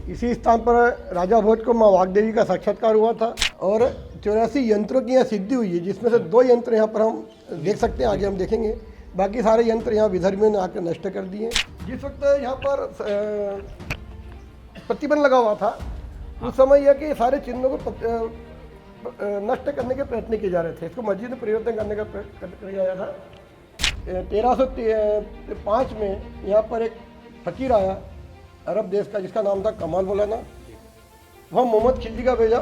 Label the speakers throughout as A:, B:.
A: इसी स्थान पर राजा भोज को माँ वाग्देवी का साक्षात्कार हुआ था और 84 यंत्रों की यहाँ सिद्धि हुई है, जिसमें से 2 यंत्र यहाँ पर हम देख सकते हैं, आगे हम देखेंगे। बाकी सारे यंत्र यहाँ विधर्मियों ने आकर नष्ट कर दिए। जिस वक्त यहाँ पर प्रतिबंध लगा हुआ था, उस समय यह कि सारे चिन्हों को नष्ट करने के प्रयत्न किए जा रहे थे। इसको मस्जिद में परिवर्तन करने का प्रयत्न किया गया था। 1305 में यहाँ पर एक फकीर आया अरब देश का, जिसका नाम था कमाल मौलाना। वह मोहम्मद खिलजी का भेजा।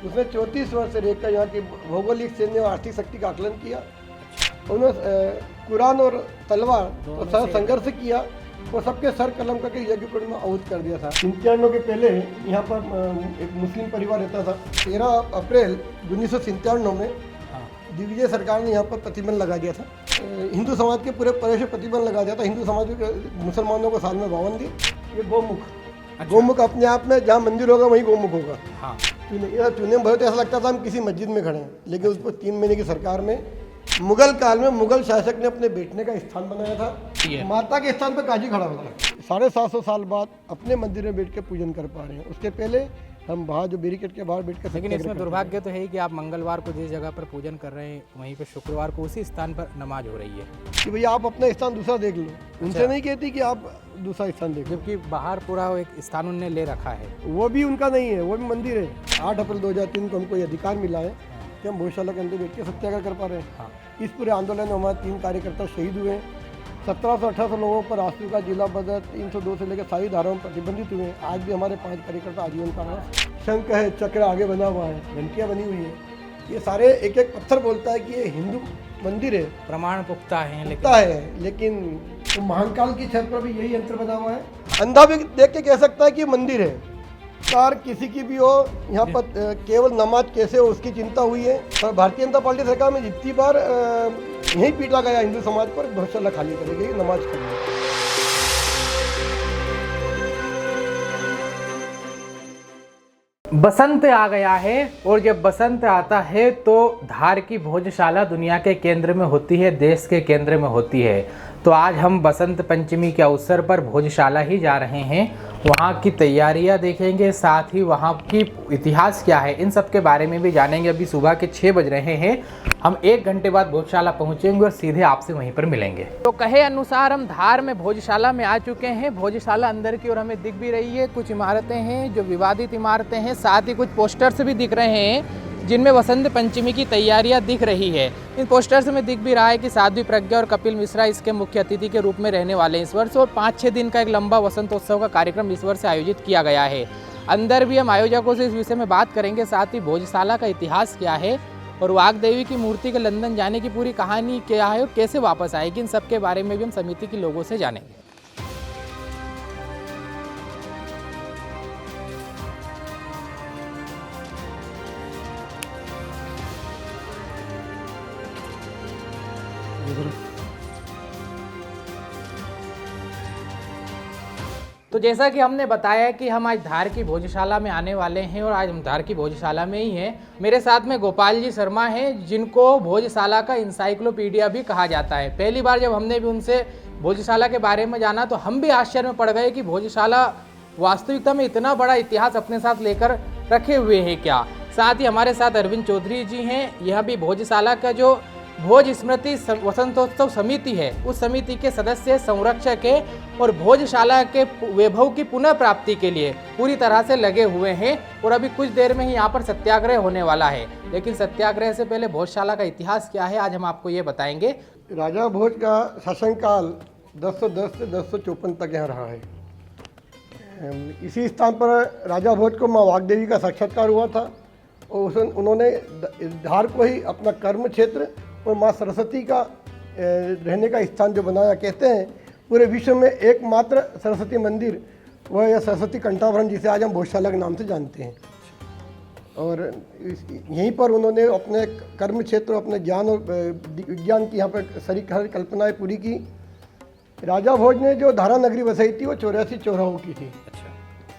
A: उसने 34 वर्ष से रहकर यहाँ की भौगोलिक, सैन्य और आर्थिक शक्ति का आकलन किया। उन्होंने कुरान और तलवार और साथ संघर्ष किया और सबके सर कलम करके यज्ञ कुंड में आहूत कर दिया था। 97 के पहले यहाँ पर एक मुस्लिम परिवार रहता था। 13 अप्रैल 1997 में दिग्विजय सरकार ने यहाँ पर प्रतिबंध लगा दिया था। हिंदू समाज के पूरे प्रदेश में प्रतिबंध लगा दिया था। हिंदू समाज के मुसलमानों को साल में 52 दिन। ये गोमुख, गोमुख अपने आप में जहाँ मंदिर होगा वहीं गोमुख होगा। हाँ, चुने में बहुत ऐसा लगता था हम किसी मस्जिद में खड़े हैं, लेकिन उसको 3 महीने की सरकार में मुगल काल में मुगल शासक ने अपने बैठने का स्थान बनाया था। माता के स्थान पर काजी खड़ा होता है। 750 साल बाद अपने मंदिर में बैठ के पूजन कर पा रहे हैं। उसके पहले हम बाहर जो बैरिकेड के बाहर बैठ कर,
B: लेकिन इसमें दुर्भाग्य तो है कि आप मंगलवार को जिस जगह पर पूजन कर रहे हैं वहीं पे शुक्रवार को उसी स्थान पर नमाज हो रही है
A: कि भैया आप अपना स्थान दूसरा देख लो। उनसे नहीं कहती कि आप दूसरा स्थान देखो,
B: जबकि बाहर पूरा एक स्थान उन्होंने ले रखा है।
A: वो भी उनका नहीं है, वो भी मंदिर है। 8 अप्रैल 2003 को हमको ये अधिकार मिला है कि हम भोजशाला के अंदर बैठ के सत्याग्रह कर पा रहे हैं। हाँ। इस पूरे आंदोलन में हमारे 3 कार्यकर्ता शहीद हुए। 1700-1800 लोगों पर राष्ट्रीय का जिला बदल 302 से लेकर सारी धाराओं में प्रतिबंधित हुए। आज भी हमारे 5 कार्यकर्ता आजीवन कारावास। शंख है, चक्र आगे बना हुआ है, घंटियाँ बनी हुई है। ये सारे एक एक पत्थर बोलता है कि ये हिंदू मंदिर है।
B: प्रमाण पुख्ता है,
A: लेकिन तो महाकाल की छत पर भी यही यंत्र बना हुआ है। अंधा भी देख के कह सकता है कि मंदिर है। कार किसी की भी हो, यहाँ पर केवल नमाज कैसे हो उसकी चिंता हुई है। और भारतीय जनता पार्टी सरकार में जितनी बार यही पीटा गया हिंदू समाज पर, भोजशाला खाली करेगी, नमाज करेगी।
B: बसंत आ गया है और जब बसंत आता है तो धार की भोजशाला दुनिया के केंद्र में होती है, देश के केंद्र में होती है। तो आज हम बसंत पंचमी के अवसर पर भोजशाला ही जा रहे हैं। वहाँ की तैयारियाँ देखेंगे, साथ ही वहाँ की इतिहास क्या है, इन सब के बारे में भी जानेंगे। अभी सुबह के 6 बज रहे हैं। हम 1 घंटे बाद भोजशाला पहुँचेंगे और सीधे आपसे वहीं पर मिलेंगे। तो कहे अनुसार हम धार में भोजशाला में आ चुके हैं। भोजशाला अंदर की ओर हमें दिख भी रही है। कुछ इमारतें हैं जो विवादित इमारतें हैं, साथ ही कुछ पोस्टर्स भी दिख रहे हैं जिनमें वसंत पंचमी की तैयारियां दिख रही है। इन पोस्टर्स में दिख भी रहा है कि साध्वी प्रज्ञा और कपिल मिश्रा इसके मुख्य अतिथि के रूप में रहने वाले हैं इस वर्ष। और 5-6 दिन का एक लंबा वसंतोत्सव का कार्यक्रम इस वर्ष आयोजित किया गया है। अंदर भी हम आयोजकों से इस विषय में बात करेंगे, साथ ही भोजशाला का इतिहास क्या है और वाग्देवी की मूर्ति के लंदन जाने की पूरी कहानी क्या है और कैसे वापस आएगी, इन सब के बारे में भी हम समिति के लोगों से जानेंगे। तो जैसा कि हमने बताया कि हम आज धार की भोजशाला में आने वाले हैं और आज हम धार की भोजशाला में ही हैं। मेरे साथ में गोपाल जी शर्मा हैं, जिनको भोजशाला का इंसाइक्लोपीडिया भी कहा जाता है। पहली बार जब हमने भी उनसे भोजशाला के बारे में जाना तो हम भी आश्चर्य में पड़ गए कि भोजशाला वास्तविकता में इतना बड़ा इतिहास अपने साथ लेकर रखे हुए हैं क्या। साथ ही हमारे साथ अरविंद चौधरी जी हैं, यह भी भोजशाला का जो भोज स्मृति वसंतोत्सव समिति है उस समिति के सदस्य, संरक्षक है और भोजशाला के वैभव की पुनः प्राप्ति के लिए पूरी तरह से लगे हुए हैं। और अभी कुछ देर में ही यहाँ पर सत्याग्रह होने वाला है, लेकिन सत्याग्रह से पहले भोजशाला का इतिहास क्या है आज हम आपको ये बताएंगे।
A: राजा भोज का शासनकाल 1010 से 1054 तक यहाँ रहा है। इसी स्थान पर राजा भोज को माँ वाग्देवी का साक्षात्कार हुआ था और उन्होंने धार को ही अपना कर्म क्षेत्र और माँ सरस्वती का रहने का स्थान जो बनाया। कहते हैं पूरे विश्व में एकमात्र सरस्वती मंदिर वह यह सरस्वती कंठाभरण, जिसे आज हम भोजशाला के नाम से जानते हैं। और यहीं पर उन्होंने अपने कर्म क्षेत्र, अपने ज्ञान और विज्ञान की यहाँ पर सारी कल्पनाएँ पूरी की। राजा भोज ने जो धारा नगरी बसाई थी वो 84 चौराहों की थी।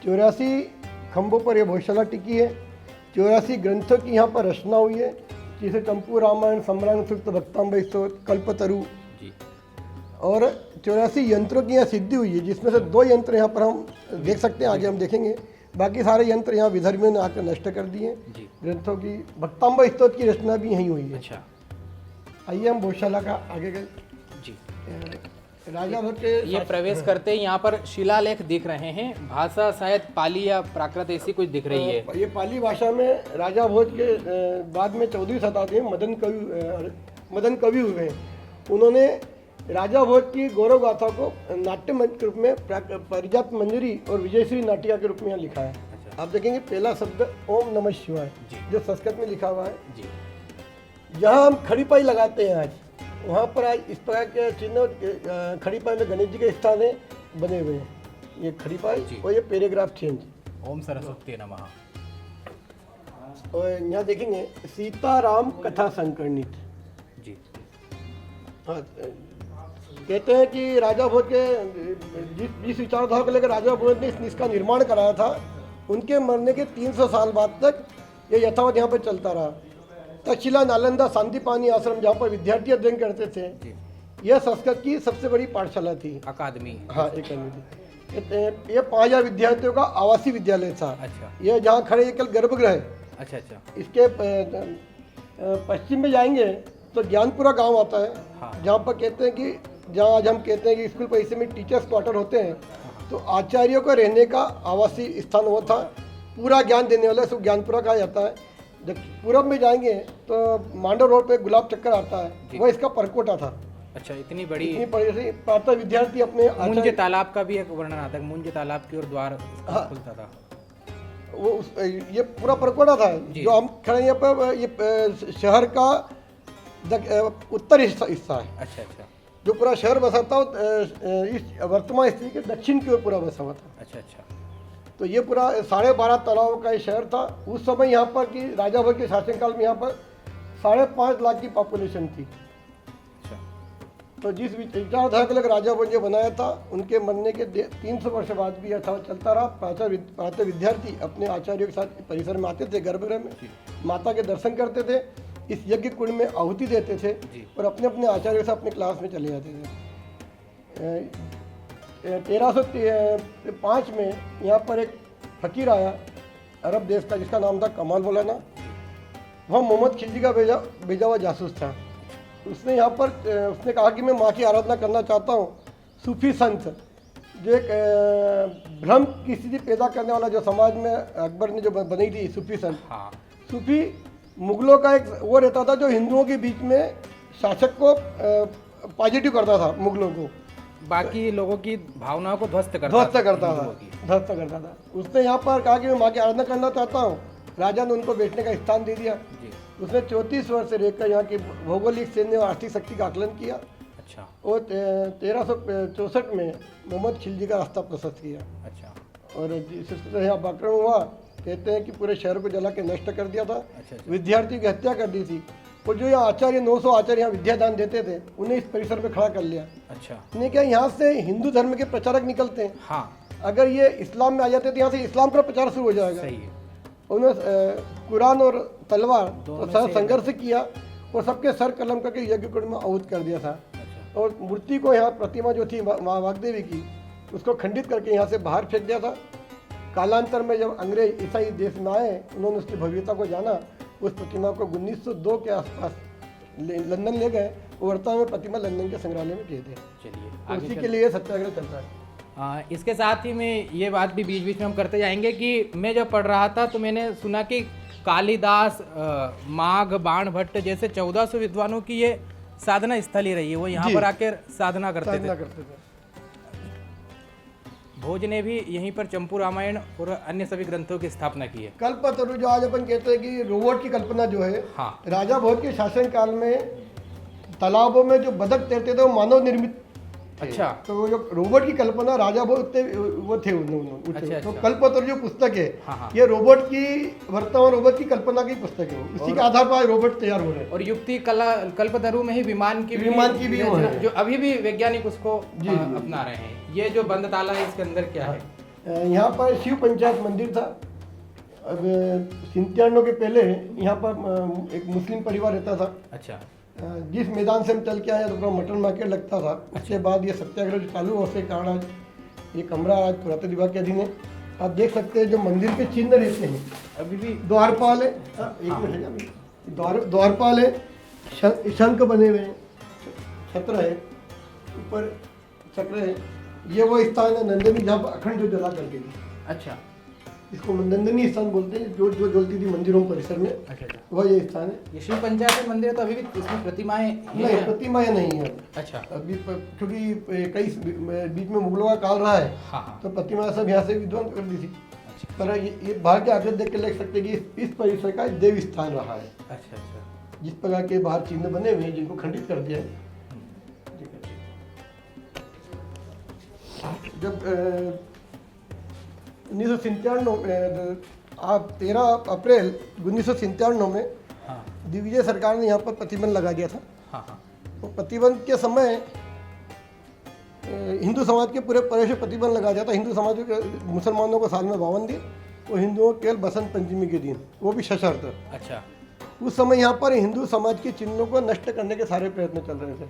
A: 84 खंभों पर यह भोजशाला टिकी है। 84 ग्रंथों की यहाँ पर रचना हुई है, जैसे चंपू रामायण, सम्राट सूक्त, भक्तांब स्तोत्र, कल्पतरु और 84 यंत्रों की यहाँ सिद्धि हुई है, जिसमें से 2 यंत्र यहाँ पर हम देख सकते हैं, आगे हम देखेंगे। बाकी सारे यंत्र यहाँ विदर्भियों ने आकर नष्ट कर दिए।
B: जी।
A: ग्रंथों की भक्तांबा स्तोत्र की रचना भी यहीं हुई है।
B: अच्छा
A: आइए हम भोजशाला का आगे गए।
B: जी।
A: राजा भोज के
B: ये प्रवेश करते ही यहाँ पर शिलालेख दिख रहे हैं, भाषा शायद पाली या प्राकृत ऐसी कुछ दिख रही है।
A: ये पाली भाषा में राजा भोज के बाद में 14वीं शताब्दी में मदन कवि हुए। उन्होंने राजा भोज की गौरव गाथा को नाट्य मंच के रूप में परिजात मंजरी और विजयश्री नाटिका के रूप में यहाँ लिखा है।
B: अच्छा।
A: आप देखेंगे पहला शब्द ओम नमः शिवाय
B: जी।
A: जो संस्कृत में लिखा हुआ है।
B: जी।
A: जहाँ हम खड़ी पाई लगाते हैं आज, वहाँ पर आज इस प्रकार के चिन्ह खड़ी पाई में गणेश जी के स्थान बने हुए हैं। ये खड़ी पाई और ये पैराग्राफ चेंज।
B: ओम सरस्वती नमः।
A: और यहाँ देखेंगे सीताराम कथा संकर्णित।
B: जी।
A: हाँ, कहते हैं कि राजा भोज के जिस विचारधारा को लेकर राजा भोज ने इसका निर्माण कराया था, उनके मरने के 300 साल बाद तक ये यथावत यहाँ पर चलता रहा। तक्षशिला नालंदा शांतिपानी आश्रम जहाँ पर विद्यार्थी अध्ययन करते थे, यह संस्कृत की सबसे बड़ी पाठशाला थी,
B: अकादमी।
A: हाँ एक ये 5000 विद्यार्थियों का आवासीय विद्यालय था।
B: अच्छा।
A: यह जहाँ खड़े कल गर्भगृह है।
B: अच्छा अच्छा।
A: इसके पश्चिम में जाएंगे तो ज्ञानपुरा गांव आता है।
B: हाँ।
A: जहाँ पर कहते हैं कि जहाँ आज हम कहते हैं कि स्कूल परिसर में टीचर्स क्वार्टर होते हैं, तो आचार्यों को रहने का आवासीय स्थान वो था। पूरा ज्ञान देने वाला इसको ज्ञानपुरा कहा जाता है। जब पूरब में जाएंगे तो मांडव रोड पे गुलाब चक्कर आता है, वह इसका परकोटा था।
B: अच्छा, इतनी बड़ी
A: प्रातः विद्यार्थी अपने
B: मुंज तालाब का भी एक वर्णन आता है, मुंज तालाब की ओर द्वार खुलता था।
A: वो ये पूरा परकोटा था। जो हम खड़े यहाँ पर ये शहर का उत्तर हिस्सा है।
B: अच्छा अच्छा।
A: जो पूरा शहर बसा था इस वर्तमान स्थिति के दक्षिण की ओर पूरा बसा हुआ था।
B: अच्छा अच्छा।
A: तो ये पूरा 12.5 तालाबों का ये शहर था। उस समय यहाँ पर कि राजा भोज के शासनकाल में यहाँ पर 5.5 लाख की पॉपुलेशन थी।
B: अच्छा।
A: तो जिस विचारधारा को लेकर राजा भोज ने बनाया था, उनके मरने के 300 वर्ष बाद भी यह चलता रहा। प्रातः विद्यार्थी अपने आचार्यों के साथ परिसर में आते थे, गर्भगृह में माता के दर्शन करते थे, इस यज्ञ कुंड में आहुति देते थे और अपने अपने आचार्यों के साथ अपने क्लास में चले जाते थे। 1305 में यहाँ पर एक फकीर आया अरब देश का, जिसका नाम था कमाल मौलाना। वह मोहम्मद खिलजी का भेजा हुआ जासूस था। उसने यहाँ पर उसने कहा कि मैं माँ की आराधना करना चाहता हूँ। सूफी संत जो एक भ्रम की स्थिति पैदा करने वाला जो समाज में अकबर ने जो बनाई थी सूफी संत।
B: हाँ।
A: सूफी मुगलों का एक वो रहता था जो हिंदुओं के बीच में शासक को पॉजिटिव करता था, मुगलों को
B: बाकी लोगों की भावनाओं को ध्वस्त करता था।
A: उसने यहाँ पर कहा कि मैं माँ की आराधना करना चाहता हहूँ। राजा ने उनको बैठने का स्थान दे दिया। उसने 34 वर्ष से रहकर यहाँ की भौगोलिक, सैन्य और आर्थिक शक्ति का आकलन किया।
B: अच्छा।
A: और 1364 में मोहम्मद खिलजी का रास्ता प्रशस्त किया।
B: अच्छा।
A: और जिससे यहाँ पराक्रम हुआ, कहते हैं कि पूरे शहर को जला के नष्ट कर दिया था।
B: अच्छा।
A: विद्यार्थी की हत्या कर दी थी। और जो यहाँ आचार्य 900 आचार्य यहाँ विद्यादान देते थे, उन्हें इस परिसर में खड़ा कर लिया।
B: अच्छा।
A: नहीं क्या यहाँ से हिंदू धर्म के प्रचारक निकलते हैं।
B: हाँ।
A: अगर ये इस्लाम में आ जाते तो यहाँ से इस्लाम का प्रचार शुरू हो जाएगा।
B: सही है।
A: उन्होंने कुरान और तलवार तो संघर्ष किया और सबके सर कलम करके यज्ञ कुंड में आहूत कर दिया था।
B: अच्छा।
A: और मूर्ति को यहाँ प्रतिमा जो थी माँ वाग्देवी की, उसको खंडित करके यहाँ से बाहर फेंक दिया था। कालांतर में जब अंग्रेज ईसाई देश में आए, उन्होंने उसकी भव्यता को जाना। उस प्रतिमा को 1902 के आसपास लंदन ले गए। वर्तमान में प्रतिमा लंदन के संग्रहालय में भेज दी।
B: चलिए
A: उसी के लिए सत्याग्रह चलता है।
B: इसके साथ ही में ये बात भी बीच बीच में हम करते जाएंगे कि मैं जब पढ़ रहा था तो मैंने सुना कि कालिदास, माघ, बाण भट्ट जैसे 1400 विद्वानों की ये साधना स्थली रही है। वो यहाँ पर आकर साधना करते थे। भोज ने भी यहीं पर चंपू रामायण और अन्य सभी ग्रंथों की स्थापना की है।
A: कल्पतरु जो आज अपन कहते हैं कि रोबोट की कल्पना जो है,
B: हाँ।
A: राजा भोज के शासन काल में तालाबों में जो बदक तैरते थे वो मानव निर्मित।
B: अच्छा।
A: तो वो जो रोबोट की कल्पना राजा भोज वो थे उन्होंने।
B: अच्छा।
A: तो कल्पतरु जो पुस्तक है,
B: हाँ।
A: ये रोबोट की वर्तमान रोबोट की कल्पना की पुस्तक है। उसी के आधार पर रोबोट तैयार हो रहे हैं।
B: और युक्ति कला कल्पतरु में ही विमान की भी
A: वो है,
B: जो अभी भी वैज्ञानिक उसको अपना रहे हैं। ये जो बंद ताला है, इसके अंदर क्या है?
A: यहाँ पर शिव पंचायत मंदिर था। अब 97 के पहले यहाँ पर एक मुस्लिम परिवार रहता था।
B: अच्छा।
A: जिस मैदान से हम चल के आए तो पूरा मटन मार्केट लगता था। उसके बाद ये सत्याग्रह जो चालू हो, उसके कारण आज ये कमरा आज पुरातत्व विभाग के अधीन है। आप देख सकते हैं जो मंदिर के चिन्ह रहते हैं,
B: अभी भी
A: द्वारपाल है, एक मिनट, द्वारपाल है, शंख बने हुए हैं, छत्र है, ऊपर चक्र है। ये वो स्थान है नंदिनी जहाँ पर अखंड जो जला करके थी।
B: अच्छा
A: इसको नंदिनी स्थान बोलते हैं, जो जो जलती थी मंदिरों परिसर में,
B: अच्छा।
A: वह ये स्थान है।
B: ये शिव पंचायत मंदिर है, तो अभी भी इसमें प्रतिमाएं
A: नहीं,
B: हैं?
A: प्रतिमाएं नहीं है
B: अच्छा।
A: अभी, क्योंकि कई बीच में मुगलों का काल रहा है,
B: हाँ।
A: तो प्रतिमा सब यहाँ से विध्वंस कर दी थी। पर ये बाहर के आकृति देख के लग सकते हैं कि इस परिसर का देव स्थान रहा है।
B: अच्छा अच्छा।
A: जिस प्रकार के बाहर चिन्ह बने हुए हैं जिनको खंडित कर दिया है। जब 1997 आप 13 अप्रैल 1997 में
B: हाँ
A: दिग्विजय सरकार ने यहाँ पर प्रतिबंध लगा दिया था।
B: हाँ हाँ।
A: तो प्रतिबंध के समय हिंदू समाज के पूरे प्रदेश में प्रतिबंध लगा दिया था। हिंदू समाज के मुसलमानों को साल में 52 दिन, और हिंदुओं को केवल बसंत पंचमी के दिन, वो भी सशर्त।
B: अच्छा।
A: उस समय यहाँ पर हिंदू समाज के चिन्हों को नष्ट करने के सारे प्रयत्न चल रहे थे।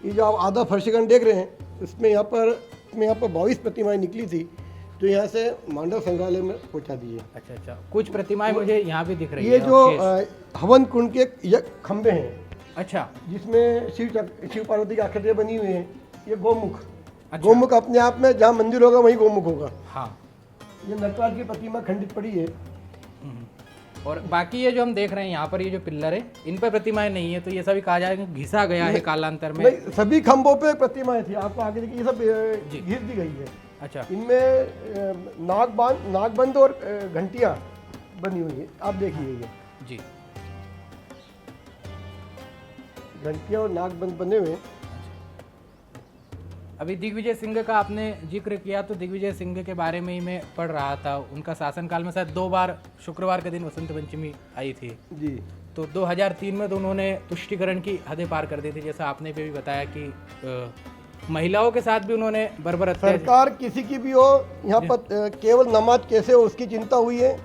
A: ये जो आप आधा फर्शीगंज देख रहे हैं, इसमें यहाँ पर 22 प्रतिमाएं निकली थी, जो यहाँ से मांडव संग्रहालय में पहुँचा दी है।
B: अच्छा अच्छा। कुछ प्रतिमाएं मुझे यहाँ भी दिख रही है।
A: ये जो हवन कुंड के ये खंबे हैं,
B: अच्छा,
A: जिसमें शिव पार्वती की आकृतियाँ बनी हुई हैं। ये गोमुख,
B: अच्छा।
A: गोमुख अपने आप में जहाँ मंदिर होगा वहीं गोमुख होगा।
B: हाँ।
A: ये नटराज की प्रतिमा खंडित पड़ी है।
B: और बाकी ये जो हम देख रहे हैं यहाँ पर, ये जो पिल्लर है, इन पर प्रतिमाएं नहीं है, तो ये सभी कहा जाएगा घिसा गया है कालांतर में।
A: नहीं, सभी खंभों पे प्रतिमाएं थी। आपको आगे देखिए, ये सब घिस दी गई है।
B: अच्छा।
A: इनमें नागबंद और घंटियां बनी हुई है। आप देखिए ये
B: जी,
A: घंटियां और नागबंद बने हुए हैं।
B: अभी दिग्विजय सिंह का आपने जिक्र किया, तो दिग्विजय सिंह के बारे में ही मैं पढ़ रहा था। उनका शासनकाल में शायद 2 बार शुक्रवार के दिन वसंत पंचमी आई थी
A: जी।
B: तो 2003 में तो उन्होंने तुष्टिकरण की हदें पार कर दी थी, जैसा आपने भी बताया कि महिलाओं के साथ भी उन्होंने बर्बर अत्याचार।
A: सरकार किसी की भी हो, यहाँ पर केवल नमाज कैसे हो उसकी चिंता हुई है,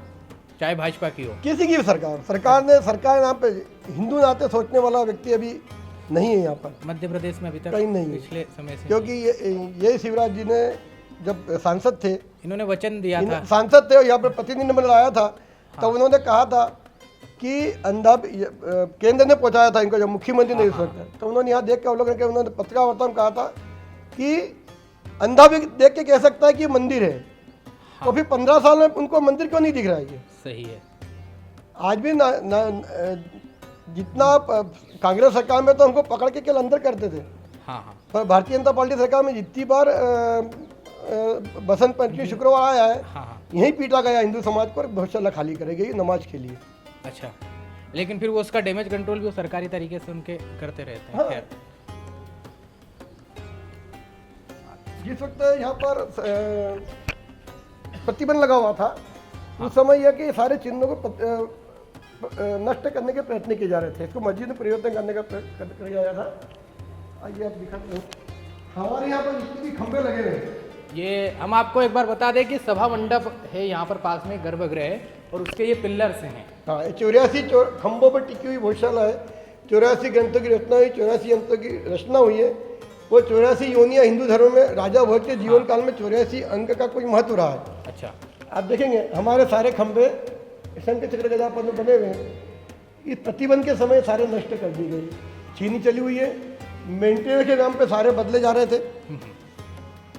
B: चाहे भाजपा की हो,
A: किसी की भी सरकार यहाँ पे हिंदू नाते सोचने वाला व्यक्ति अभी नहीं है यहाँ पर।
B: मध्य प्रदेश में अभी तक
A: कहीं नहीं है।
B: पिछले समय से,
A: क्योंकि ये शिवराज जी ने जब सांसद थे,
B: इन्होंने वचन दिया था,
A: सांसद थे और यहाँ पर प्रतिनिधिमंडल आया था, तब उन्होंने कहा था कि केंद्र ने पहुंचाया था इनको, जब मुख्यमंत्री ने इस वक्त, तो उन्होंने यहाँ देख के अवलोकन किया। उन्होंने पत्रकार वार्ता में कहा था कि अंधा भी देख के कह सकता है कि मंदिर है। तो फिर 15 साल में उनको मंदिर क्यों नहीं दिख रहा है? ये
B: सही है।
A: आज भी जितना कांग्रेस सरकार में तो हमको पकड़ के केवल अंदर करते थे,
B: हाँ हाँ,
A: पर भारतीय जनता पार्टी सरकार में जितनी बार बसंत पंचमी शुक्रवार आया है,
B: हाँ,
A: यहीं पीटा गया हिंदू समाज को, गौशाला खाली करेगी नमाज के लिए।
B: अच्छा, लेकिन फिर वो उसका डैमेज कंट्रोल भी वो सरकारी तरीके से उनके करते रहते हैं।
A: हाँ।
B: खैर,
A: जिस वक्त यहाँ पर प्रतिबंध लगा हुआ था, उस समय यह कि सारे चिन्हों को नष्ट करने के प्रयत्न किए जा रहे थे। इसको मस्जिद में परिवर्तन करने का प्रयत्न किया गया था। आइए आप दिखाते हैं, हमारे यहाँ पर जितने भी खंभे लगे हुए हैं,
B: ये हम आपको एक बार बता दें कि सभा मंडप है यहाँ पर पास में, गर्भगृह है, और उसके ये पिल्लर्स हैं।
A: हाँ, 84 खंभों पर टिकी हुई गौशाला है। 84 ग्रंथों की रचना हुई, 84 यंत्रों की रचना हुई है। वो 84 योनियाँ हिंदू धर्म में राजा भोज के जीवन काल में 84 अंक का कोई महत्व रहा है।
B: अच्छा,
A: आप देखेंगे हमारे सारे खंभे शंख चक्र गदा पद्म बने हुए हैं। इस प्रतिबंध के समय सारे नष्ट कर दी गई, छीनी चली हुई है। मेंटेनेंस के नाम पे सारे बदले जा रहे थे।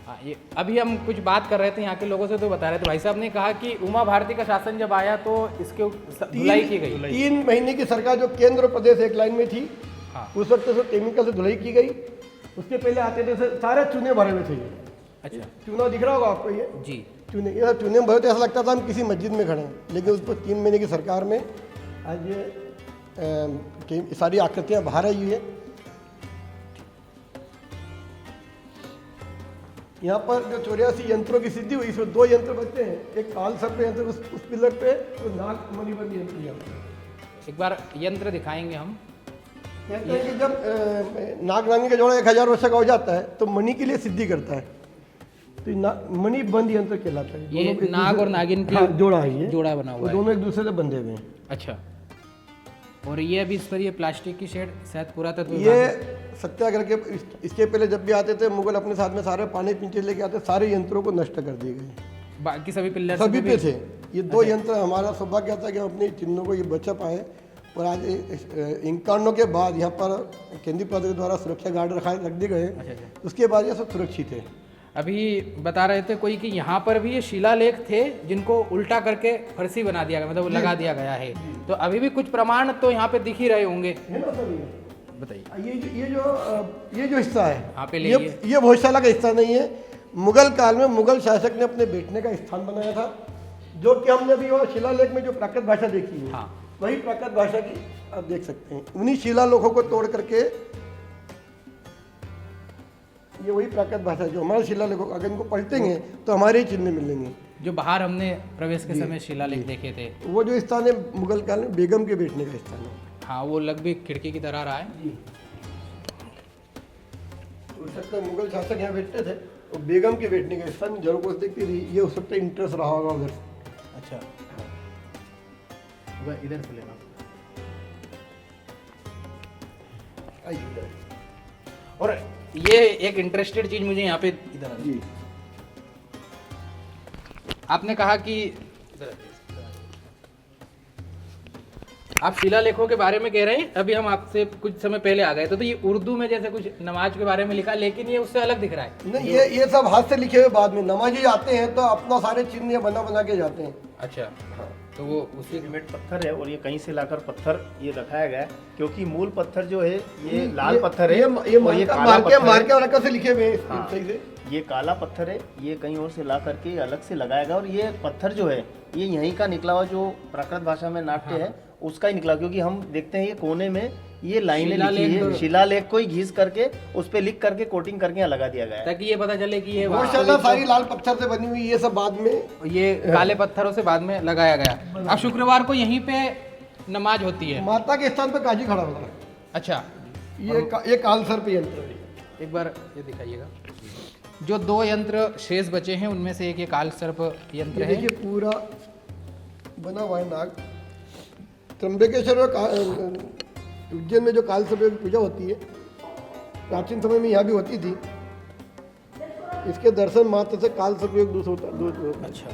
B: हाँ, ये अभी हम कुछ बात कर रहे थे यहाँ के लोगों से, तो बता रहे थे भाई साहब ने कहा कि उमा भारती का शासन जब आया तो इसके धुलाई की गई।
A: 3 महीने की सरकार जो केंद्र और प्रदेश एक लाइन में थी,
B: हाँ,
A: उस वक्त से केमिकल से धुलाई की गई। उसके पहले आते थे सारे चूने भरे हुए थे। ये
B: अच्छा,
A: चूना दिख रहा होगा आपको, ये
B: जी,
A: चूने, ये सब चूने में भरे थे। ऐसा लगता था हम किसी मस्जिद में खड़े हैं। लेकिन उसको 3 महीने की सरकार में आज ये सारी आकृतियाँ बाहर आई हुई है। यहाँ पर जो 84 यंत्रों की सिद्धि हुई, इसमें 2 यंत्र बचते हैं। एक काल सर्प यंत्र उस पिलर पे, तो नाग मणिबंध यंत्र यहाँ पे।
B: एक बार यंत्र दिखाएंगे हम।
A: कहते हैं कि जब नाग नागिन का जोड़ा 1000 वर्ष का हो जाता है तो मणि के लिए सिद्धि करता है, तो मणिबंध यंत्र कहलाता है।
B: ये नाग और नागिन की
A: जोड़ा है, ये
B: जोड़ा बना हुआ है।
A: दोनों एक दूसरे से बंधे हुए हैं।
B: अच्छा, और ये अभी इस पर ये प्लास्टिक की शेड शायद पुरातत्व
A: ये सत्याग्रह के इसके पहले जब भी आते थे मुगल, अपने साथ में सारे पानी पिंचे लेके आते, सारे यंत्रों को नष्ट कर दिए गए।
B: बाकी सभी पिलर
A: सभी पे थे। ये 2 यंत्र हमारा सौभाग्य था कि हम अपने चिन्हों को ये बचा पाए। और आज 51 के बाद यहाँ पर केंद्रीय पद के द्वारा सुरक्षा गार्ड रख दिए गए। उसके बाद ये सब सुरक्षित है।
B: अभी बता रहे थे कोई कि यहाँ पर भी ये शिलालेख थे जिनको उल्टा करके फरसी बना दिया गया, मतलब लगा दिया गया है। तो अभी भी कुछ प्रमाण तो यहाँ पे दिख ही रहे होंगे,
A: है ना सर?
B: बताइए।
A: ये जो हिस्सा है,
B: यहाँ पे
A: ये भोजशाला का हिस्सा नहीं है। मुगल काल में मुगल शासक ने अपने बैठने का स्थान बनाया था, जो कि हमने अभी वो शिलालेख में जो प्राकृत भाषा देखी है,
B: हाँ,
A: वही प्राकृत भाषा की आप देख सकते हैं। उन्हीं शिलालेखों को तोड़ करके ये वही प्राकृत भाषा जो हमारे शिलालेखों, अगर इनको पलटेंगे तो हमारे ही चिन्ह मिलेंगे।
B: जो बाहर हमने प्रवेश के समय शिलालेख देखे थे,
A: वो जो स्थान है मुगल काल में बेगम के बैठने का स्थान है।
B: हाँ, वो लगभग खिड़की की तरह रहा है।
A: हो सकता है मुगल शासक यहाँ बैठते थे, तो बेगम के बैठने का स्थान जरूर कुछ देखती थी। ये हो सकता है इंटरेस्ट रहा होगा उधर।
B: अच्छा, वह इधर से लेना। और ये एक इंटरेस्टेड चीज मुझे यहाँ पे इधर
A: जी,
B: आपने कहा कि आप शिलालेखों के बारे में कह रहे हैं। अभी हम आपसे कुछ समय पहले आ गए तो ये उर्दू में जैसे कुछ नमाज के बारे में लिखा, लेकिन ये उससे अलग दिख रहा है।
A: नहीं, ये सब हाथ से लिखे हुए बाद में नमाजी आते हैं तो अपना सारे चिन्ह ये बना के जाते हैं।
B: अच्छा, तो वो उसी
C: रेडीमेड पत्थर है और ये कहीं से लाकर पत्थर ये रखाया गया है, क्योंकि मूल पत्थर जो है ये लाल पत्थर है और ये काला पत्थर है।
A: मार्के से लिखे हुए हैं।
C: हाँ,
A: सही से
C: ये काला पत्थर है, ये कहीं और से ला करके अलग से लगाया गया। और ये पत्थर जो है ये यहीं का निकला हुआ, जो प्राकृत भाषा में नाट्य है उसका ही निकला, क्योंकि हम देखते हैं ये कोने में ये लाइनें लिखी है, शिलालेख को ही घिस करके उस पे लिख करके कोटिंग करके यहाँ लगा दिया गया है,
B: ताकि ये पता चले कि ये
A: माशाल्लाह सारी लाल पत्थर से बनी हुई, ये सब बाद में
B: ये काले पत्थरों से बाद में लगाया गया। अब शुक्रवार को यहीं पे नमाज होती है।
A: माता के स्थान पर काजी खड़ा होता है।
B: अच्छा,
A: ये कालसर पे यंत्र है।
B: एक बार ये दिखाइएगा। जो 2 यंत्र शेष बचे हैं उनमें से एक ये काल सर्प यंत्र
A: ये
B: है।
A: देखिए पूरा बना हुआ है नाग। त्र्यंबकेश्वर उज्जैन में जो काल सर्प की पूजा होती है, प्राचीन समय में यहाँ भी होती थी। इसके दर्शन मात्र से काल सर्प योग दूर होता है।
B: अच्छा,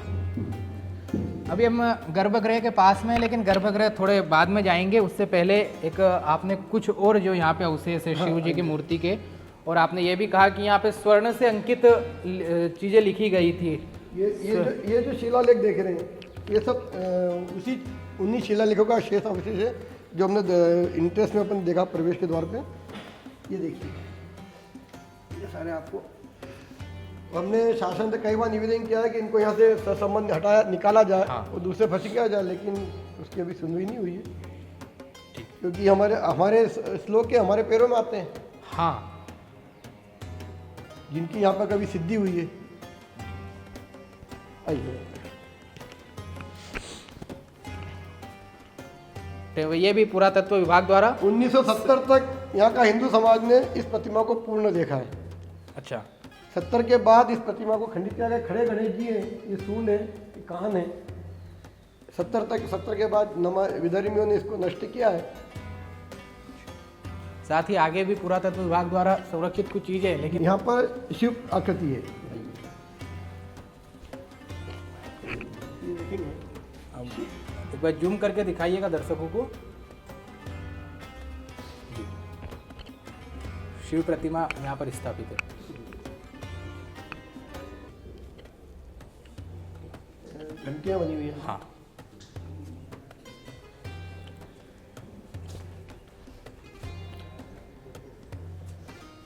B: अभी हम गर्भगृह के पास में हैं, लेकिन गर्भगृह थोड़े बाद में जाएंगे। उससे पहले एक आपने कुछ और जो यहाँ पे अवशेष है शिव जी की मूर्ति के, और आपने ये भी कहा कि यहाँ पे स्वर्ण से अंकित चीज़ें लिखी गई थी।
A: ये जो शिलालेख देख रहे हैं, ये सब उन्हीं शिलालेखों का शेष अवशेष है जो हमने इंटरेस्ट में अपन देखा प्रवेश के द्वार पे। ये देखिए, ये सारे आपको हमने शासन से कई बार निवेदन किया है कि इनको यहाँ से संबंध हटाया निकाला जाए,
B: हाँ।
A: और दूसरे फंसी किया जाए, लेकिन उसकी अभी सुनवाई नहीं हुई है, क्योंकि हमारे श्लोक के हमारे पैरों में आते हैं।
B: हाँ,
A: जिनकी यहाँ पर कभी सिद्धि हुई है। आइए,
B: तो ये भी पुरातत्व विभाग द्वारा
A: 1970 तक यहाँ का हिंदू समाज ने इस प्रतिमा को पूर्ण देखा है।
B: अच्छा,
A: 70 के बाद इस प्रतिमा को खंडित किया गया। खड़े गणेश जी हैं, ये सूंड है, ये कान है। 70 के बाद विधर्मियों ने इसको नष्ट किया है।
B: साथ ही आगे भी पुरातत्व विभाग द्वारा संरक्षित कुछ चीजें हैं, लेकिन
A: यहाँ पर शिव आकृति है। ये देखेंगे,
B: एक बार जूम करके दिखाइएगा दर्शकों को। शिव प्रतिमा यहाँ पर स्थापित है।
A: घंटियाँ बनी हुई है।
B: हाँ,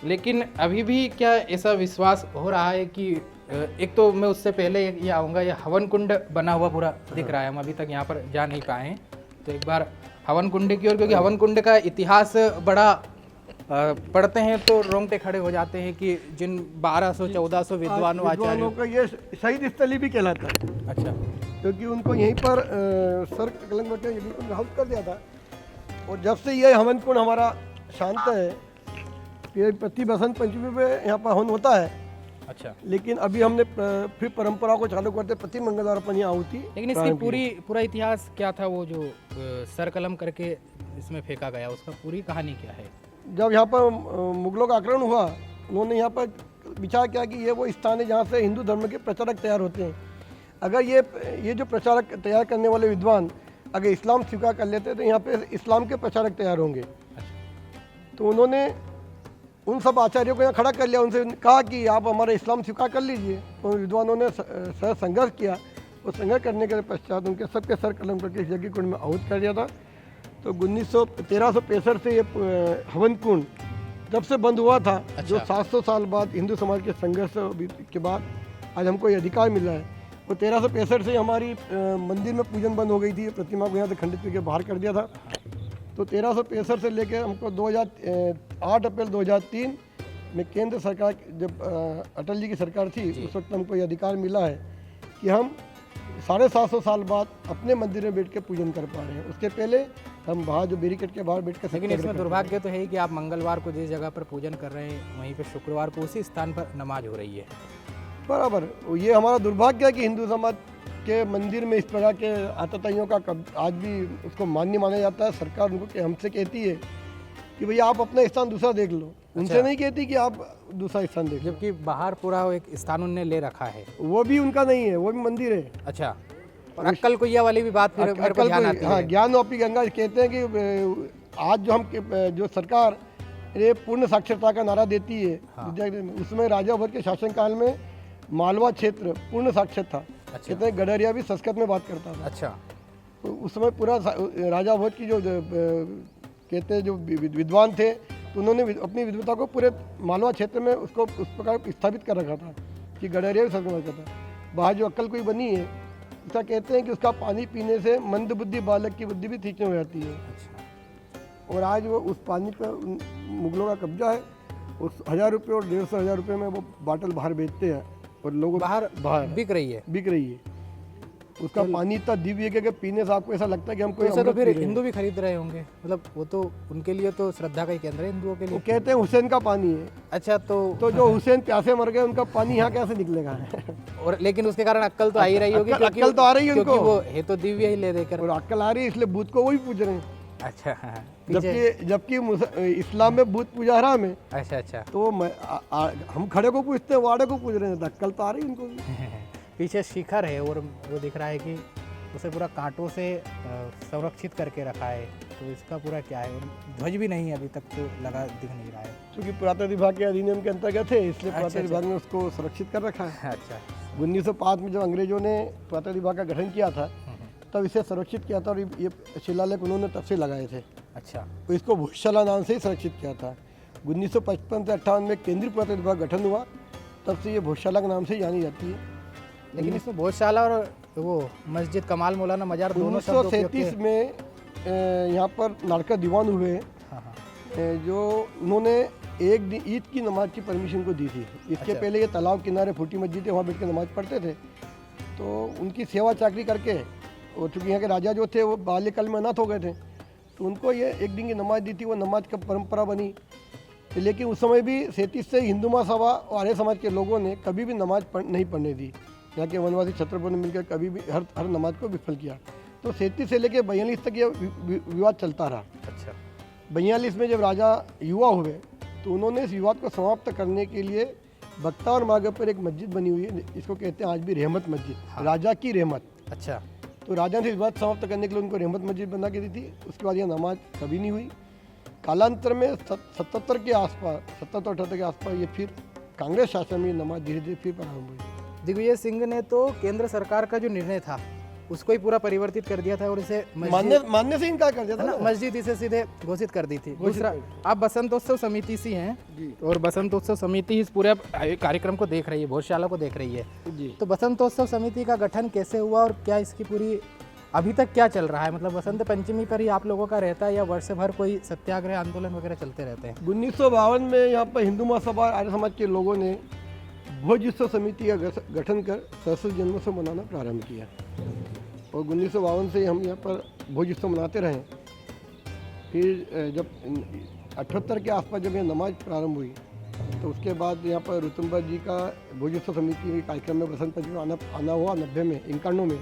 B: लेकिन अभी भी क्या ऐसा विश्वास हो रहा है कि एक तो मैं उससे पहले ये आऊँगा, ये हवन कुंड बना हुआ पूरा दिख रहा है। हम अभी तक यहाँ पर जा नहीं पाए हैं, तो एक बार हवन कुंड की ओर, क्योंकि हवन कुंड का इतिहास बड़ा पढ़ते हैं तो रोंगटे खड़े हो जाते हैं कि जिन 1200-1400 विद्वानों आचार्यों
A: का ये शहीद स्थली भी कहलाता है।
B: अच्छा,
A: क्योंकि उनको यहीं पर सर कलंग बटे बिल्कुल हाउस कर दिया था। और जब से ये हवन कुंड हमारा शांत है, ये प्रति बसंत पंचमी पे यहाँ पर हवन होता है।
B: अच्छा,
A: लेकिन अभी हमने फिर परंपरा को चालू करते प्रति मंगलवार अपन यहाँ आहुति।
B: लेकिन इसकी पूरा इतिहास क्या था? वो जो सर कलम करके इसमें फेंका गया, उसका पूरी कहानी क्या है?
A: जब यहाँ पर मुगलों का आक्रमण हुआ, उन्होंने यहाँ पर विचार किया कि ये वो स्थान है जहाँ से हिंदू धर्म के प्रचारक तैयार होते हैं। अगर ये जो प्रचारक तैयार करने वाले विद्वान अगर इस्लाम स्वीकार कर लेते तो यहाँ पे इस्लाम के प्रचारक तैयार होंगे। तो उन्होंने उन सब आचार्यों को यहाँ खड़ा कर लिया, उनसे कहा कि आप हमारा इस्लाम स्वीकार कर लीजिए। तो उन विद्वानों ने संघर्ष किया और संघर्ष करने के पश्चात उनके सबके सर कलम करके इस यज्ञ कुंड में आहूत कर दिया था। तो 1365 से ये हवन कुंड जब से बंद हुआ था, जो 700 साल बाद हिंदू समाज के संघर्ष के बाद आज हमको ये अधिकार मिला है। वो 1365 से हमारी मंदिर में पूजन बंद हो गई थी, प्रतिमा को यहाँ से खंडित करके बाहर कर दिया था। तो 1365 से लेकर हमको 8 अप्रैल 2003 में केंद्र सरकार, जब अटल जी की सरकार थी, उस वक्त हमको ये अधिकार मिला है कि हम 750 साल बाद अपने मंदिर में बैठ के पूजन कर पा रहे हैं। उसके पहले हम बाहर जो बैरिकेड के बाहर बैठ कर,
B: लेकिन इसमें दुर्भाग्य तो है ही कि आप मंगलवार को जिस जगह पर पूजन कर रहे हैं वहीं पे शुक्रवार को उसी स्थान पर नमाज हो रही है।
A: बराबर, ये हमारा दुर्भाग्य है कि हिंदू समाज के मंदिर में इस प्रकार के आतताइयों का आज भी उसको मान्य माना जाता है। सरकार उनको हमसे कहती है कि भैया आप अपना स्थान दूसरा देख लो, उनसे नहीं कहती कि आप दूसरा स्थान देख लो।
B: जबकि बाहर पूरा एक स्थान उनने ले रखा है,
A: वो भी उनका नहीं है, वो भी मंदिर है।
B: अच्छा, और अक्कल कुइया वाली भी बात फिर मेरे को ध्यान आती है।
A: हाँ, ज्ञानवापी गंगा कहते हैं कि आज जो सरकार ये पूर्ण साक्षरता का नारा देती है, उसमें राजा भोज के शासनकाल में मालवा क्षेत्र पूर्ण साक्षर था। कहते हैं गडरिया भी संस्कृत में बात करता था।
B: अच्छा,
A: तो उस समय पूरा राजा भोज की जो कहते हैं जो विद्वान थे, तो उन्होंने अपनी विद्वता को पूरे मालवा क्षेत्र में उसको उस प्रकार स्थापित कर रखा था कि गडरिया भी संस्कृत में बात करता। बाहर जो अक्कल कोई बनी है, उसका कहते हैं कि उसका पानी पीने से मंद बुद्धि बालक की बुद्धि भी तीक्ष्ण हो जाती है। और आज वो उस पानी पर मुगलों का कब्जा है। उस 1000 रुपये और 150 रुपये में वो बाटल बाहर बेचते हैं और लोगों
B: बाहर बिक रही है। उसका पानी इतना दिव्य है कि पीने से आपको ऐसा लगता है कि हम कोई तो फिर हिंदू भी खरीद रहे होंगे, मतलब वो तो उनके लिए तो श्रद्धा का ही केंद्र है हिंदुओं के लिए।
A: वो कहते हैं हुसैन का पानी है।
B: अच्छा, तो
A: जो हुसैन प्यासे मर गए उनका पानी यहाँ कैसे निकलेगा?
B: और लेकिन उसके कारण अक्कल तो आ ही रही होगी,
A: अक्कल तो आ रही है उनको,
B: वो है तो दिव्य ही ले देकर, और
A: अक्कल आ रही है, इसलिए भूत को वही पूज रहे हैं।
B: अच्छा,
A: जबकि इस्लाम में भूत पूजा हराम है।
B: अच्छा, तो
A: हम खड़े को पूछते हैं, वाड़े को पूज रहे हैं, अक्कल तो आ रही है उनको भी।
B: पीछे शिखर है और वो दिख रहा है कि उसे पूरा कांटों से संरक्षित करके रखा है। तो इसका पूरा क्या है? और ध्वज भी नहीं है अभी तक, तो लगा दिख नहीं रहा है,
A: क्योंकि पुरातत्व विभाग के अधिनियम के अंतर्गत है, इसलिए पुरातत्व विभाग ने उसको सुरक्षित कर रखा है।
B: अच्छा,
A: 1905 में जब अंग्रेजों ने पुरातत्व विभाग का गठन किया था, तब इसे सुरक्षित किया था और ये शिलालेख उन्होंने तब से लगाए थे।
B: अच्छा,
A: तो इसको भोजशाला नाम से ही सुरक्षित किया था। 1955 से 58 में केंद्रीय पुरातत्व विभाग गठन हुआ, तब से ये भोजशाला के नाम से ही जानी जाती है।
B: लेकिन इसमें भोजशाला और वो मस्जिद कमाल मौलाना मजार दोनों
A: 1937 में यहाँ पर नारका दीवान हुए, जो उन्होंने एक दिन ईद की नमाज की परमिशन को दी थी। इसके पहले ये तालाब किनारे फूटी मस्जिद है, वहाँ बैठ के नमाज पढ़ते थे। तो उनकी सेवा चाकरी करके, और चूँकि यहाँ के राजा जो थे वो बाल्यकाल में अनाथ हो गए थे, तो उनको ये एक दिन की नमाज दी थी, वो नमाज का परंपरा बनी। लेकिन उस समय भी 37 से हिंदू महासभा और आर्य समाज के लोगों ने कभी भी नमाज नहीं पढ़ने दी। यहाँ के वनवासी छत्रपुर ने मिलकर कभी भी हर नमाज को विफल किया। तो 37 से लेकर 42 तक ये विवाद चलता रहा।
B: अच्छा,
A: 42 में जब राजा युवा हुए, तो उन्होंने इस विवाद को समाप्त करने के लिए बख्तावर मार्ग पर एक मस्जिद बनी हुई है, इसको कहते हैं आज भी रहमत मस्जिद, राजा की रहमत।
B: अच्छा,
A: तो राजा ने इस बात समाप्त करने के लिए उनको रहमत मस्जिद बना के दी थी। उसके बाद यह नमाज कभी नहीं हुई। कालांतर में 77 के आसपास, 77-78 के आसपास ये फिर कांग्रेस शासन में नमाज धीरे धीरे फिर प्रारंभ हुई।
B: दिग्विजय सिंह ने तो केंद्र सरकार का जो निर्णय था उसको ही पूरा परिवर्तित कर दिया था और इसे
A: मानने से इनकार कर दिया था ना,
B: मस्जिद इसे सीधे घोषित कर दी थी। दूसरा, आप बसंतोत्सव समिति से हैं और बसंतोत्सव समिति इस पूरे कार्यक्रम को देख रही है, भोजशाला को देख रही है जी। तो बसंतोत्सव समिति का गठन कैसे हुआ और क्या इसकी पूरी अभी तक क्या चल रहा है? मतलब बसंत पंचमी पर ही आप लोगों का रहता है या वर्ष भर कोई सत्याग्रह आंदोलन वगैरह चलते रहते हैं?
A: 1952 में यहाँ पर हिंदू महासभा आर्य समाज के लोगों ने भोजोत्सव समिति का गठन कर सरस्वती जन्मोत्सव मनाना प्रारंभ किया और 1952 से हम यहाँ पर भोजोत्सव मनाते रहे। फिर जब 78 के आसपास जब यह नमाज प्रारंभ हुई, तो उसके बाद यहाँ पर रुतुम्बर जी का भोजोत्सव समिति के कार्यक्रम में बसंत पंचमी आना हुआ 91 में, 91 में।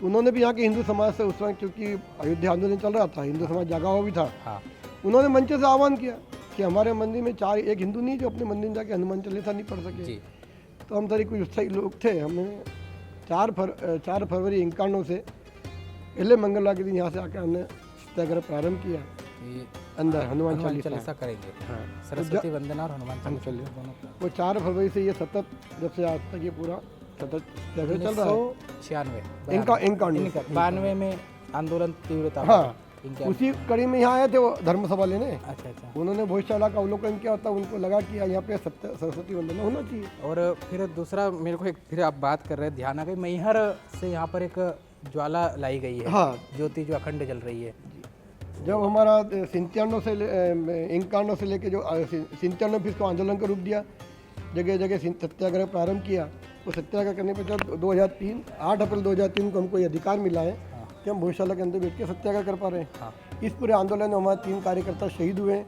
A: तो उन्होंने भी यहाँ के हिंदू समाज से उस वक्त, क्योंकि अयोध्या आंदोलन चल रहा था, हिंदू समाज जागा हुआ भी था, उन्होंने मंच से आह्वान किया कि हमारे मंदिर में एक हिंदू नहीं जो अपने मंदिर में जाके हनुमान चालीसा नहीं पढ़ सके। तो हम सारे कुछ उत्साही लोग थे, हमने 4 फरवरी 51 से पहले मंगलवार के दिन यहाँ से आकर हमने सत्याग्रह प्रारंभ किया।
B: ये
A: अंदर हनुमान
B: हनुमान
A: चालीसा
B: चालीसा करेंगे,
A: हाँ,
B: सरस्वती वंदना और हनुमान चालीसा
A: चालीसा।
B: दोनों का।
A: वो 4 फरवरी से ये सतत, जब से आज तक ये पूरा सतत सत्याग्रह चल रहा है।
B: 1996 92 में आंदोलन तीव्रता,
A: हाँ,
B: इनके
A: उसी कड़ी में यहाँ आए थे वो धर्मसभा लेने।
B: अच्छा अच्छा।
A: उन्होंने भोजशाला का अवलोकन किया होता, उनको लगा कि यहाँ पे सरस्वती वंदना होना चाहिए।
B: और फिर दूसरा मेरे को एक, फिर आप बात कर रहे हैं, ध्यान आ गई, मैहर से यहाँ पर एक ज्वाला लाई गई है,
A: हाँ,
B: ज्योति जो अखंड जल रही है।
A: जब हमारा 97 से 51 से लेके जो 97 फिर इसको आंदोलन का रूप दिया, जगह जगह सत्याग्रह प्रारंभ किया। वो सत्याग्रह करने पर जब 2003 8 अप्रैल 2003 को हमको ये अधिकार मिला है कि हम भोजशाला के अंदर बैठ के सत्याग्रह कर पा रहे हैं।
B: हाँ।
A: इस पूरे आंदोलन में हमारे 3 कार्यकर्ता शहीद हुए।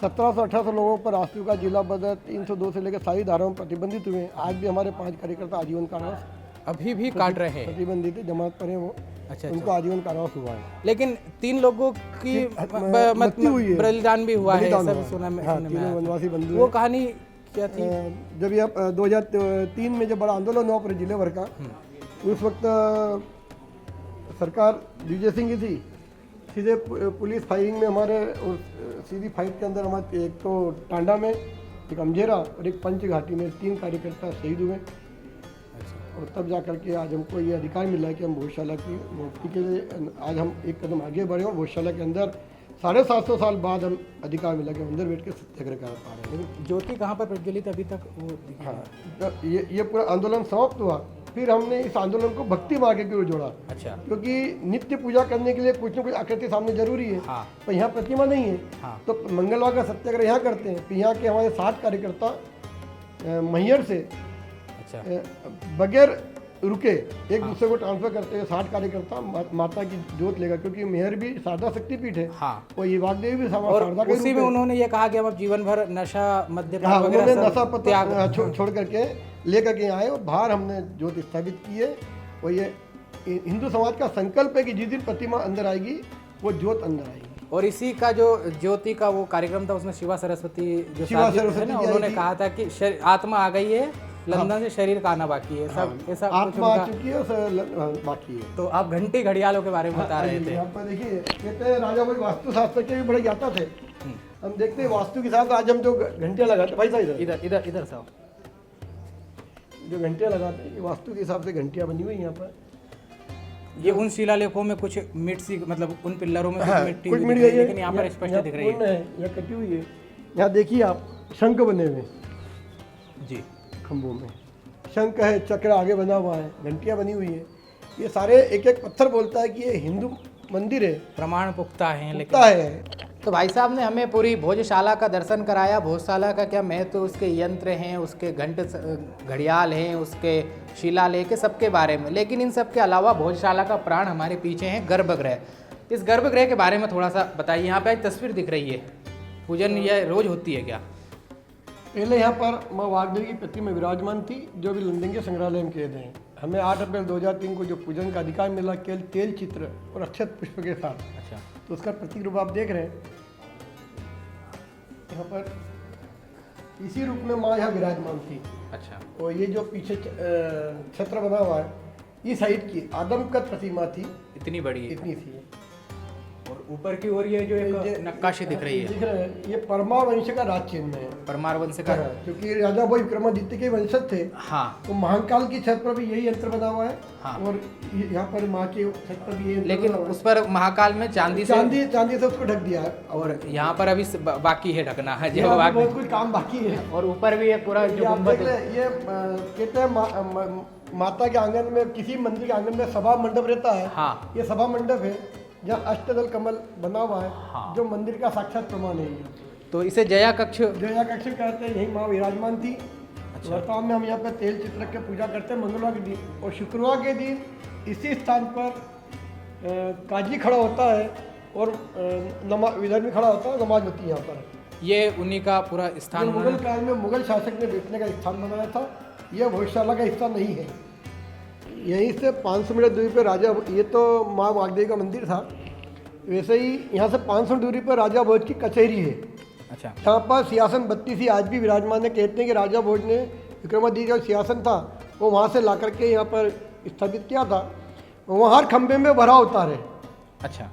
A: 1700-1800 लोगों पर आश्रय का जिला बदर 302 से लेकर सारी धाराओं में प्रतिबंधित हुए। आज भी हमारे 5 कार्यकर्ता आजीवन कारावास
B: अभी भी काट रहे हैं।
A: प्रतिबंधित है, जमानत पर है वो।
B: अच्छा
A: उनको आजीवन कारावास हुआ है।
B: लेकिन 3 लोगों की
A: मृत्यु हुई है,
B: बलिदान भी हुआ है,
A: बलिदान
B: सब
A: हुआ है।
B: सुना में
A: हाँ,
B: सुनने में
A: तीनों
B: आया।
A: वनवासी बंधु
B: वो
A: हैं।
B: कहानी क्या थी?
A: जब ये 2003 में जब बड़ा आंदोलन हुआ पूरे जिले भर का, उस वक्त सरकार विजय सिंह की थी। सीधे पुलिस फायरिंग में हमारे, और सीधी फाइट के अंदर हमारे एक तो टांडा में, एक अमझेरा और एक पंच घाटी में 3 कार्यकर्ता शहीद हुए। और तब जा करके आज हमको ये अधिकार मिला है कि हम भोजशाला की मुक्ति के लिए आज हम एक कदम आगे बढ़े और भोजशाला के अंदर 750 साल बाद हम अधिकार मिला कि हम अंदर बैठ के सत्याग्रह कर पा रहे हैं।
B: लेकिन ज्योति कहाँ पर प्रज्वलित अभी तक वो दिखा?
A: हाँ, तो ये पूरा आंदोलन समाप्त हुआ। फिर हमने इस आंदोलन को भक्ति मार्ग की ओर जोड़ा,
B: अच्छा।
A: क्योंकि नित्य पूजा करने के लिए कुछ न कुछ आकृति सामने जरूरी है।
B: हाँ।
A: पर यहाँ प्रतिमा नहीं है।
B: हाँ।
A: तो मंगलवार का सत्याग्रह यहाँ करते हैं। फिर यहाँ के हमारे 60 कार्यकर्ता मैहर से
B: अच्छा,
A: बगैर रुके एक दूसरे को ट्रांसफर करते हुए 60 कार्यकर्ता माता की जोत लेगा, क्योंकि मेहर भी शारदा शक्तिपीठ है।
B: हाँ।
A: और ये वागदेवी भी
B: और
A: शारदा का
B: उसी
A: रूप
B: में
A: है।
B: उन्होंने ये कहा कि अब जीवन भर नशा मद्यपान
A: हाँ,
B: वगैरह
A: उन्होंने
B: सब
A: नशा
B: त्याग।
A: पत्र छोड़ करके लेकर के आए और बाहर हमने ज्योत स्थापित की है। और ये हिंदू समाज का संकल्प है कि जिस दिन प्रतिमा अंदर आएगी वो ज्योत अंदर आएगी।
B: और इसी का जो ज्योति का वो कार्यक्रम था, उसमें शिवा सरस्वती जो
A: शिवा
B: साथी थे
A: सरस्वती
B: ना,
A: जी आई
B: उन्होंने
A: थी।
B: कहा था कि आत्मा आ गई है लंदन से, शरीर का आना बाकी है, सब ऐसा कुछ
A: आत्मा आ
B: उनका।
A: चुकी है और बाकी है।
B: तो आप घंटी घड़ियालों के बारे में बता रहे थे।
A: यहाँ पर देखिए, कहते हैं राजा भाई वास्तु शास्त्र के भी बड़े ज्ञाता थे। हम देखते हैं वास्तु के साथ आज हम जो घंटियाँ लगाते, भाई साहब
B: इधर इधर इधर साहब,
A: जो घंटियाँ लगाते हैं, ये वास्तु के हिसाब से घंटियाँ बनी हुई हैं यहाँ पर।
B: ये उन शिलालेखों में कुछ मिट सी, मतलब उन पिल्लरों में
A: हाँ,
B: मिट्टी
A: कुछ
B: हुई
A: मिट
B: दिख
A: गई
B: रही
A: है,
B: है, लेकिन यहाँ पर स्पष्ट दिख रही
A: पूर्ण
B: है।
A: यहाँ कटी हुई है। यहाँ देखिए आप, शंख बने हुए
B: जी,
A: खंभों में शंख है, चक्र आगे बना हुआ है, घंटियाँ बनी हुई है। ये सारे एक एक पत्थर बोलता है कि ये हिंदू मंदिर है,
B: प्रमाण पुख्ता है। लेकिन
A: पुख्ता है।
B: तो भाई साहब ने हमें पूरी भोजशाला का दर्शन कराया। भोजशाला का क्या महत्व, उसके यंत्र हैं, उसके घड़ियाल हैं, उसके शिलालेख के सबके बारे में। लेकिन इन सब के अलावा भोजशाला का प्राण हमारे पीछे है गर्भगृह। इस गर्भगृह के बारे में थोड़ा सा बताइए। यहाँ पे एक तस्वीर दिख रही है, पूजन यह रोज होती है क्या?
A: पहले यहाँ पर माँ वागदेवी की प्रतिमा विराजमान थी, जो भी लंदन के संग्रहालय में कैद हैं। हमें 8 अप्रैल 2003 को जो पूजन का अधिकार मिला केवल तेल चित्र और अक्षत पुष्प के साथ।
B: अच्छा,
A: तो उसका प्रतीक रूप आप देख रहे हैं। यहाँ पर इसी रूप में माँ यहाँ विराजमान थी।
B: अच्छा।
A: और ये जो पीछे छत्र बना हुआ है, इस हाइट की आदमकद प्रतिमा थी,
B: इतनी बड़ी है।
A: इतनी थी।
B: और ऊपर की ओर ये जो एक नक्काशी दिख रही है,
A: दिख रहे हैं, ये परमा वंश का राज चिन्ह है।
B: परमार वंश का।
A: क्योंकि राजा भाई विक्रमादित्य के वंशज थे,
B: हाँ।
A: तो महाकाल की छत पर भी यही यंत्र बना हुआ है।
B: हाँ।
A: और यहाँ पर माँ की छत पर भी यही यंत्र
B: लेकिन
A: बना हुआ है।
B: उस पर महाकाल में चांदी से,
A: चांदी से उसको ढक दिया है।
B: और यहाँ पर अभी बाकी है ढकना है, जो
A: यहाँ पे
B: बाकी।
A: बहुत कुछ काम बाकी है।
B: और ऊपर भी ये पूरा
A: ये
B: जो
A: आप
B: गुंबद
A: देख
B: है।
A: ले, ये कहते हैं माता के आंगन में, किसी मंदिर के आंगन में सभा मंडप रहता है।
B: हाँ।
A: ये सभा मंडप है जहाँ अष्टदल कमल बना हुआ है।
B: हाँ।
A: जो मंदिर का साक्षात प्रमाण है ये।
B: तो इसे जया कक्ष।
A: जया कक्ष कहते हैं, यही माँ विराजमान थी।
B: अच्छा।
A: वर्तमान में हम यहाँ पे तेल चित्र रख के पूजा करते हैं मंगलवार के दिन, और शुक्रवार के दिन इसी स्थान पर काजी खड़ा होता है और विधर्मी खड़ा होता है, नमाज होती है यहाँ पर।
B: ये उन्हीं का पूरा स्थान।
A: ये मुगल काल में मुगल शासक ने बैठने का स्थान बनाया था। यह भोजशाला का हिस्सा नहीं है। यहीं से 500 मीटर दूरी पर राजा, ये तो माँ वागदेवी का मंदिर था, वैसे ही यहाँ से 500 दूरी पर राजा भोज की कचहरी है।
B: अच्छा।
A: यहाँ पर सियासन 32 आज भी विराजमान है। कहते हैं कि राजा भोज ने विक्रमादित्य का सियासन था वो वहाँ से ला करके यहाँ पर स्थापित किया था, वहाँ हर खंबे में बड़ा उतार है
B: अच्छा,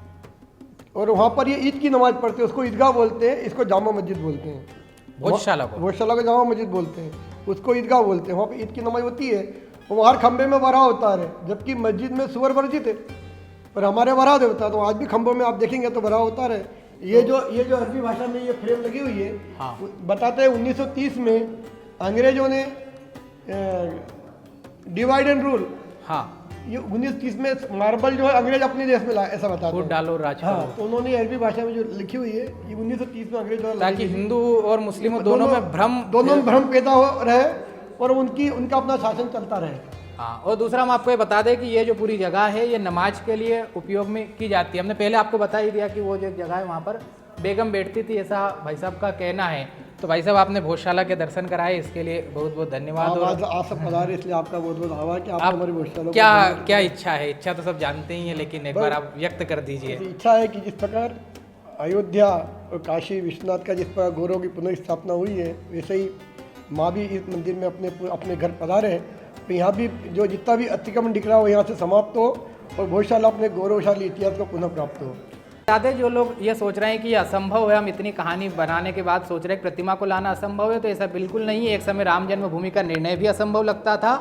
A: और वहाँ पर ये ईद की नमाज पढ़ते हैं, उसको ईदगाह बोलते हैं, इसको जामा मस्जिद बोलते हैं।
B: भोजशाला को
A: भोजशाला को जामा मस्जिद बोलते हैं, उसको ईदगाह बोलते हैं। वहाँ पे ईद की नमाज होती है, वहाँ हर खंबे में बड़ा उतार है, जबकि मस्जिद में सुअर वर्जित है, पर हमारे बड़ा देवता तो आज भी खंभों में आप देखेंगे तो बड़ा उतार है। ये जो अरबी भाषा में ये फ्रेम लगी हुई है,
B: हाँ।
A: बताते हैं 1930 में अंग्रेजों ने डिवाइड एंड रूल,
B: हाँ,
A: ये 1930 में मार्बल जो है अंग्रेज अपने देश में लाए, ऐसा बताते
B: फूट
A: हैं।
B: डालो राज
A: हाँ,
B: करो,
A: तो उन्होंने अरबी भाषा में जो लिखी हुई है ये 1930 में अंग्रेज द्वारा
B: ताकि
A: लाई गई।
B: हिंदू और मुस्लिमों दोनों में
A: दोनों में भ्रम पैदा हो रहे और उनका अपना शासन चलता रहे।
B: हाँ। और दूसरा हम आपको ये बता दें कि ये जो पूरी जगह है ये नमाज के लिए उपयोग में की जाती है। हमने पहले आपको बता ही दिया कि वो जो जगह है वहाँ पर बेगम बैठती थी, ऐसा भाई साहब का कहना है। तो भाई साहब आपने भोजशाला के दर्शन कराए, इसके लिए बहुत बहुत धन्यवाद। और
A: आप सब पधारे, इसलिए आपका बहुत बहुत आभार कि आप हमारी भोजशाला
B: क्या इच्छा है? इच्छा तो सब जानते ही हैं, लेकिन एक बार आप व्यक्त कर दीजिए।
A: इच्छा है कि जिस प्रकार अयोध्या और काशी विश्वनाथ का जिस प्रकार गौरव की पुनर्स्थापना हुई है, वैसे ही माँ भी इस मंदिर में अपने घर पधारे हैं, तो यहाँ भी जो जितना भी अतिक्रमण दिख रहा हो यहाँ से समाप्त हो और भोजशाला अपने गौरवशाली इतिहास को पुनः प्राप्त हो।
B: दादा, जो लोग ये सोच रहे हैं कि ये असंभव है, हम इतनी कहानी बनाने के बाद सोच रहे हैं प्रतिमा को लाना असंभव है, तो ऐसा बिल्कुल नहीं है। एक समय राम जन्मभूमि का निर्णय भी असंभव लगता था,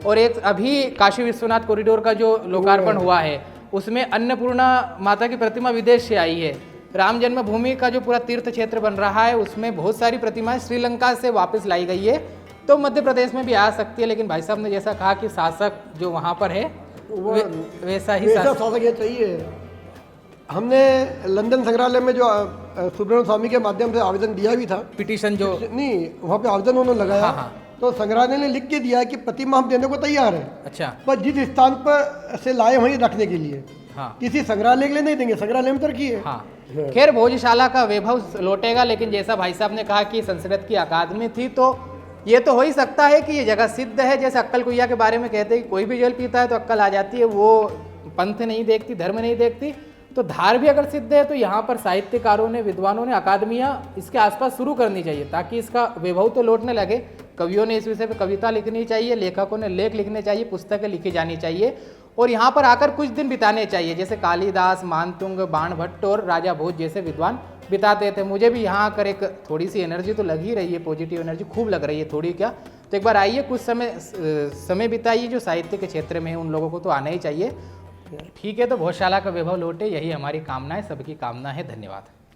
B: और एक अभी काशी विश्वनाथ कॉरिडोर का जो लोकार्पण हुआ है उसमें अन्नपूर्णा माता की प्रतिमा विदेश से आई है। राम जन्मभूमि का जो पूरा तीर्थ क्षेत्र बन रहा है उसमें बहुत सारी प्रतिमाएं श्रीलंका से वापस लाई गई है, तो मध्य प्रदेश में भी आ सकती है। लेकिन भाई साहब ने जैसा कहा कि शासक जो वहाँ पर है वैसा ही
A: शासक ये चाहिए। हमने लंदन संग्रहालय में जो सुब्रमण्य स्वामी के माध्यम से आवेदन दिया भी था,
B: पिटीशन जो
A: नहीं वहाँ पे आवेदन उन्होंने लगाया।
B: हाँ, हाँ।
A: तो संग्रहालय ने लिख के दिया कि प्रतिमा हम देने को तैयार है,
B: अच्छा,
A: पर जिस स्थान पर से लाए वहीं रखने के लिए,
B: हाँ,
A: किसी संग्रहालय के लिए नहीं देंगे, संग्रहालय में तो रखिए।
B: हाँ। खैर भोजशाला का वैभव लौटेगा, लेकिन जैसा भाई साहब ने कहा कि संस्कृत की अकादमी थी, तो ये तो हो ही सकता है कि ये जगह सिद्ध है। जैसे अक्कल कुइया के बारे में कहते हैं कि कोई भी जल पीता है तो अक्कल आ जाती है, वो पंथ नहीं देखती, धर्म नहीं देखती। तो धार भी अगर सिद्ध है तो यहाँ पर साहित्यकारों ने, विद्वानों ने अकादमियाँ इसके आसपास शुरू करनी चाहिए, ताकि इसका वैभव तो लौटने लगे। कवियों ने इस विषय पर कविता लिखनी चाहिए, लेखकों ने लेख लिखने चाहिए, पुस्तकें लिखी जानी चाहिए, और यहाँ पर आकर कुछ दिन बिताने चाहिए, जैसे कालिदास, मानतुंग, बाणभट्ट और राजा भोज जैसे विद्वान बिताते थे। मुझे भी यहाँ आकर एक थोड़ी सी एनर्जी तो लग ही रही है, पॉजिटिव एनर्जी खूब लग रही है, थोड़ी क्या। तो एक बार आइए, कुछ समय बिताइए। जो साहित्य के क्षेत्र में है उन लोगों को तो आना ही चाहिए। ठीक है, तो भोजशाला का वैभव लौटे, यही हमारी कामना है, सबकी कामना है। धन्यवाद।